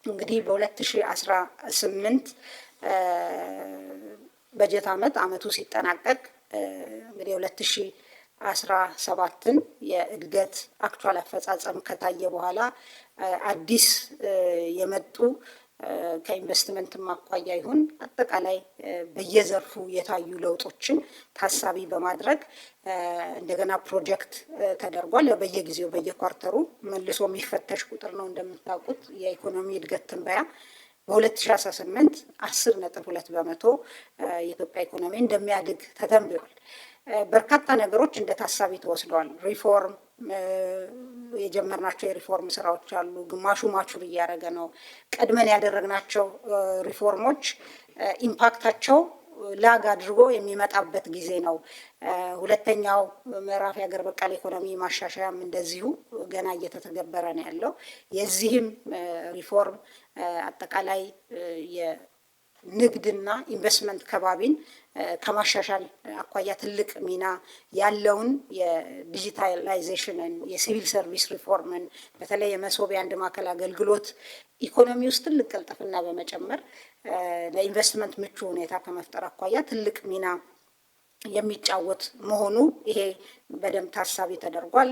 እንግዲህ በ2018 በጀት ዓመቱ ሲጠናቀቅ እንግዲህ 2017ን የእድገት አክቹዋል አፈጻጸም ከታየ በኋላ አዲስ የመጡ ከኢንቨስትመንት ማቋያ ይሁን አጠቃላይ በየዘርፉ የታዩ ለውጦችን ታሳቢ በማድረግ እንደገና ፕሮጀክት ተደርጓል። በየጊዜው በየኳርተሩ መልሶ የሚፈተሽ ቁጥር ነው። እንደምታውቁት የኢኮኖሚ እድገት ትንበያ በ2018 10.2 በመቶ የኢትዮጵያ ኢኮኖሚ እንደሚያድግ ተተንብዮአል። በርካታ ነገሮች እንደ ታሳቢ ተወስደዋል። ሪፎርም የጀመርናቸው የሪፎርም ስራዎች አሉ። ግማሹ ማቹር እያደረገ ነው። ቀድመን ያደረግናቸው ሪፎርሞች ኢምፓክታቸው ላግ አድርጎ የሚመጣበት ጊዜ ነው። ሁለተኛው ምዕራፍ የሀገር በቀል ኢኮኖሚ ማሻሻያም እንደዚሁ ገና እየተተገበረ ነው ያለው። የዚህም ሪፎርም አጠቃላይ የንግድና ኢንቨስትመንት ከባቢን ከማሻሻል አኳያ ትልቅ ሚና ያለውን የዲጂታላይዜሽንን፣ የሲቪል ሰርቪስ ሪፎርምን በተለይ የመሶብ የአንድ ማዕከል አገልግሎት ኢኮኖሚ ውስጥ ትልቅ ቅልጥፍና በመጨመር ለኢንቨስትመንት ምቹ ሁኔታ ከመፍጠር አኳያ ትልቅ ሚና የሚጫወት መሆኑ ይሄ በደንብ ታሳቢ ተደርጓል።